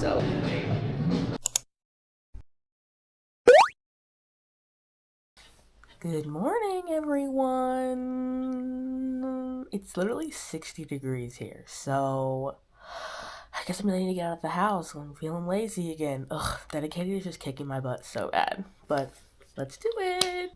So good morning, everyone. It's literally 60 degrees here, so I guess I'm gonna need to get out of the house. I'm feeling lazy again. Ugh, dedicated is just kicking my butt so bad, but let's do it.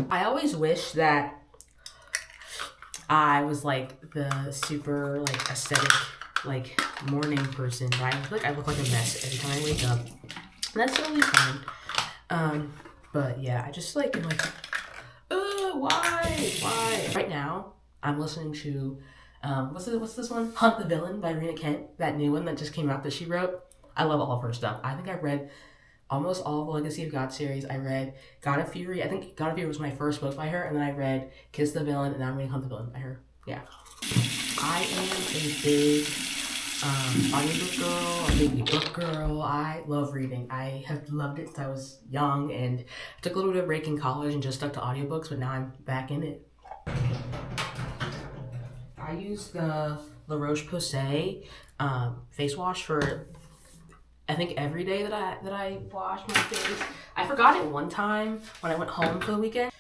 I always wish that I was like the super like aesthetic like morning person, but I feel like I look like a mess every time I wake up. And that's totally fine. But yeah, I just like am like, why? Right now, I'm listening to what's this one? Hunt the Villain by Rena Kent, that new one that just came out that she wrote. I love all of her stuff. I think I've read almost all of the Legacy of God series. I read God of Fury. I think God of Fury was my first book by her, and then I read Kiss the Villain, and now I'm reading Hunt the Villain by her. Yeah. I am a big audiobook girl, a big book girl. I love reading. I have loved it since I was young, and I took a little bit of a break in college and just stuck to audiobooks, but now I'm back in it. I use the La Roche-Posay face wash for I think every day that I wash my face. I forgot it one time when I went home for the weekend,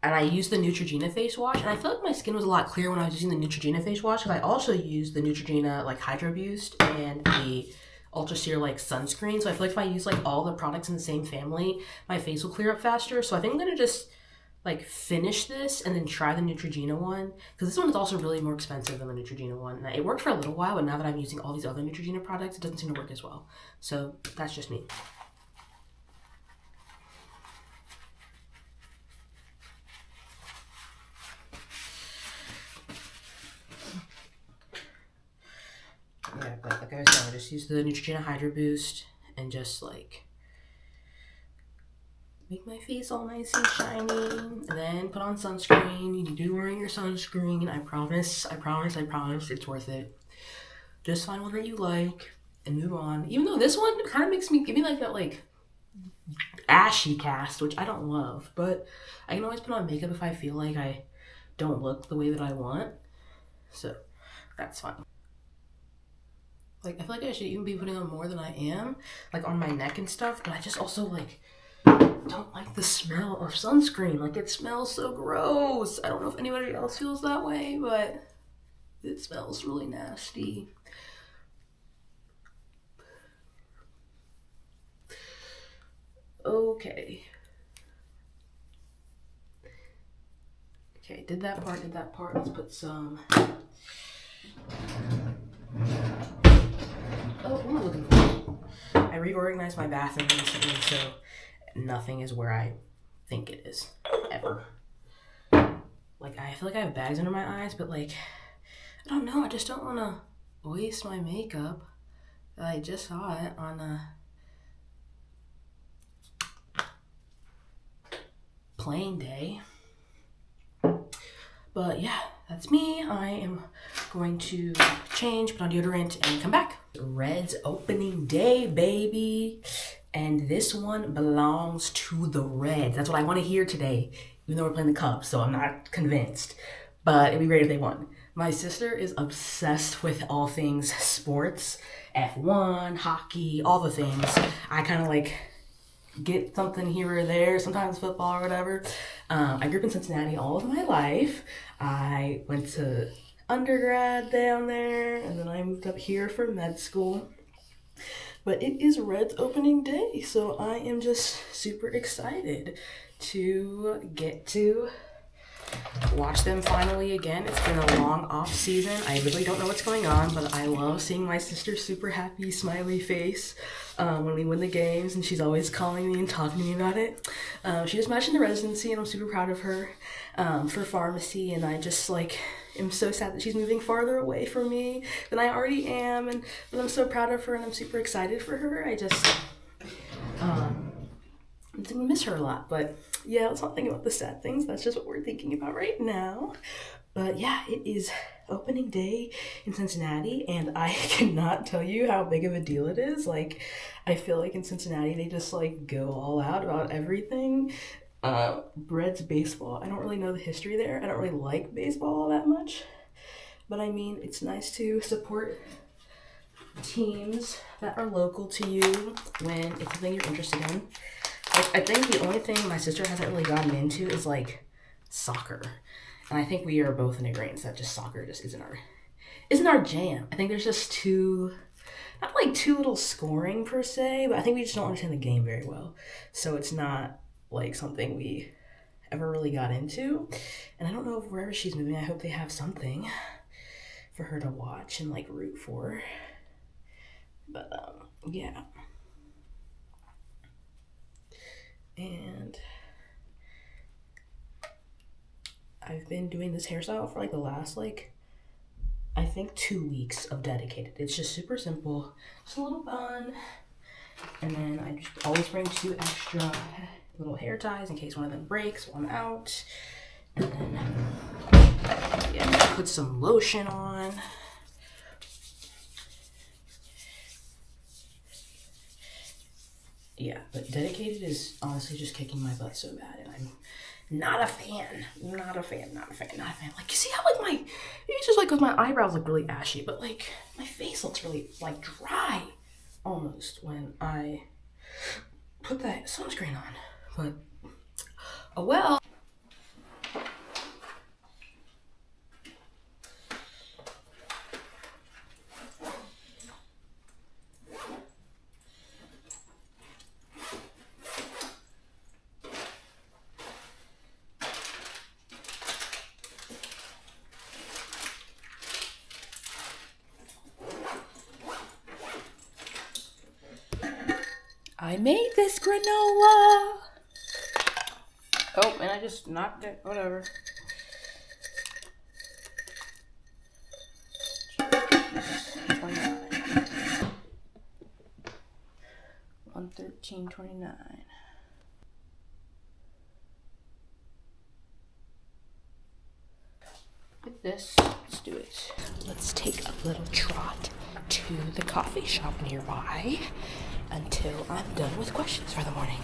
and I used the Neutrogena face wash, and I feel like my skin was a lot clearer when I was using the Neutrogena face wash, because I also used the Neutrogena like Hydro Boost and the Ultra Sheer like sunscreen. So I feel like if I use like all the products in the same family, my face will clear up faster. So I think I'm gonna just like finish this and then try the Neutrogena one, because this one is also really more expensive than the Neutrogena one. And it worked for a little while, but now that I'm using all these other Neutrogena products, it doesn't seem to work as well. So that's just me. Yeah, but like I was saying, I just use the Neutrogena Hydro Boost and just like make my face all nice and shiny, and then put on sunscreen. You need to be wearing your sunscreen. I promise, it's worth it. Just find one that you like and move on. Even though this one kind of give me like that like ashy cast, which I don't love, but I can always put on makeup if I feel like I don't look the way that I want. So that's fine. Like I feel like I should even be putting on more than I am, like on my neck and stuff, but I just also like don't like the smell of sunscreen. Like it smells so gross. I don't know if anybody else feels that way, but it smells really nasty. Okay, did that part. Let's put some, what am I looking for? I reorganized my bathroom recently, so nothing is where I think it is, ever. Like, I feel like I have bags under my eyes, but like, I don't know, I just don't want to waste my makeup. I just saw it on a plain day. But yeah, that's me. I am going to change, put on deodorant, and come back. Reds opening day, baby. And this one belongs to the Reds. That's what I want to hear today, even though we're playing the Cubs, so I'm not convinced. But it'd be great if they won. My sister is obsessed with all things sports, F1, hockey, all the things. I kind of like get something here or there, sometimes football or whatever. I grew up in Cincinnati all of my life. I went to undergrad down there, and then I moved up here for med school. But it is Reds opening day, so I am just super excited to get to watch them finally again. It's been a long off season. I really don't know what's going on, but I love seeing my sister's super happy, smiley face when we win the games, and she's always calling me and talking to me about it. She just matched in the residency, and I'm super proud of her for pharmacy, and I just like am so sad that she's moving farther away from me than I already am, but I'm so proud of her, and I'm super excited for her. I'm gonna miss her a lot, but yeah, let's not think about the sad things. That's just what we're thinking about right now. But yeah, it is opening day in Cincinnati, and I cannot tell you how big of a deal it is. Like, I feel like in Cincinnati, they just like go all out about everything. Reds baseball. I don't really know the history there. I don't really like baseball all that much. But I mean, it's nice to support teams that are local to you when it's something you're interested in. Like, I think the only thing my sister hasn't really gotten into is like soccer. And I think we are both in agreement that just soccer just isn't our jam. I think there's just not like too little scoring per se, but I think we just don't understand the game very well. So it's not like something we ever really got into. And I don't know if wherever she's moving, I hope they have something for her to watch and like root for. But yeah. And I've been doing this hairstyle for like the last I think 2 weeks of dedicated. It's just super simple, just a little bun, and then I just always bring 2 extra little hair ties in case one of them breaks while I'm out. And then yeah, put some lotion on. Yeah, but dedicated is honestly just kicking my butt so bad, and I'm not a fan. Like, you see how like it's just like because my eyebrows look really ashy, but like my face looks really like dry almost when I put that sunscreen on. But oh well. I made this granola. Oh, and I just knocked it. Whatever. $113.29. With this, let's do it. Let's take a little trot to the coffee shop nearby until I'm done with questions for the morning.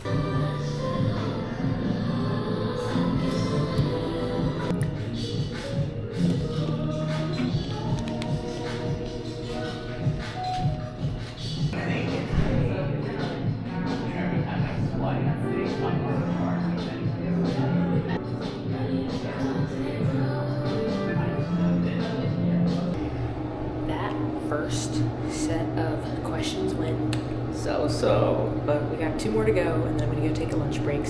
That first set of questions went so, but we got 2 more to go, and then I'm gonna go take a lunch break.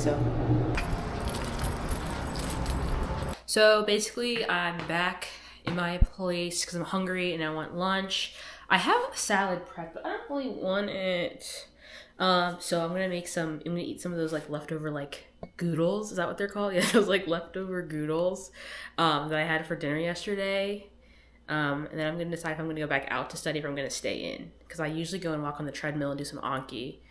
So basically, I'm back in my place because I'm hungry and I want lunch. I have a salad prep, but I don't really want it. So I'm gonna eat some of those like leftover like goodles. Is that what they're called? Yeah, those like leftover goodles that I had for dinner yesterday. And then I'm gonna decide if I'm gonna go back out to study or if I'm gonna stay in, because I usually go and walk on the treadmill and do some Anki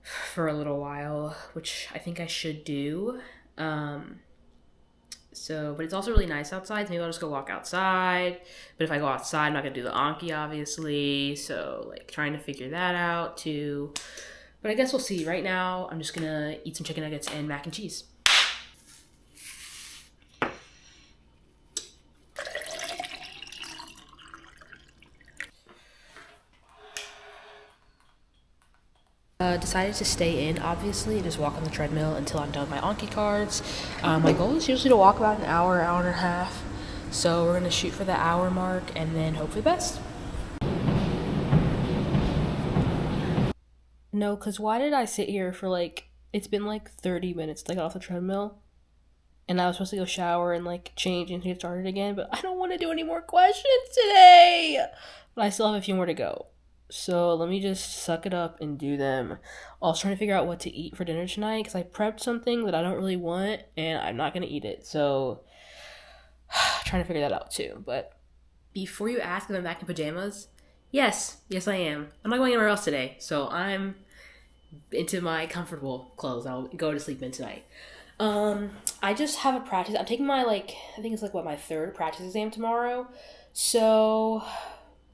for a little while, which I think I should do. But it's also really nice outside, so maybe I'll just go walk outside. But if I go outside, I'm not gonna do the Anki, obviously. So like trying to figure that out too. But I guess we'll see. Right now, I'm just gonna eat some chicken nuggets and mac and cheese. Decided to stay in, obviously, and just walk on the treadmill until I'm done with my Anki cards. My goal is usually to walk about an hour and a half. So we're going to shoot for the hour mark and then hope for the best. No, because why did I sit here for it's been 30 minutes to get off the treadmill. And I was supposed to go shower and change and get started again, but I don't want to do any more questions today. But I still have a few more to go. So let me just suck it up and do them. I was trying to figure out what to eat for dinner tonight because I prepped something that I don't really want and I'm not going to eat it. So trying to figure that out too. But before you ask if I'm back in pajamas, yes I am. I'm not going anywhere else today. So I'm into my comfortable clothes. I'll go to sleep in tonight. I just have a practice. I'm taking my, like, I think it's like my third practice exam tomorrow. So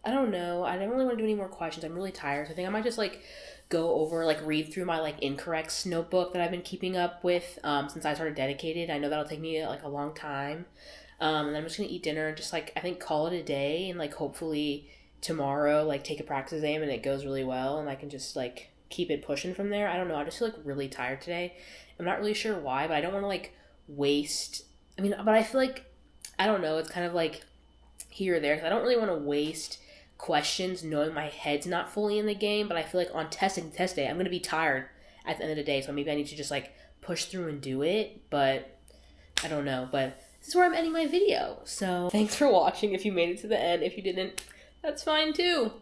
I don't know. I don't really want to do any more questions. I'm really tired. So I think I might just like go over, like, read through my like incorrects notebook that I've been keeping up with since I started dedicated. I know that'll take me like a long time. And I'm just gonna eat dinner and just like, I think, call it a day, and like hopefully tomorrow like take a practice exam and it goes really well and I can just like keep it pushing from there. I don't know. I just feel like really tired today. I'm not really sure why, but I don't want to like waste. I mean, but I feel like, I don't know. It's kind of like here or there, because I don't really want to waste questions knowing my head's not fully in the game. But I feel like on test day, I'm gonna be tired at the end of the day, so maybe I need to just like push through and do it. But I don't know. But this is where I'm ending my video. So thanks for watching if you made it to the end. If you didn't, that's fine too.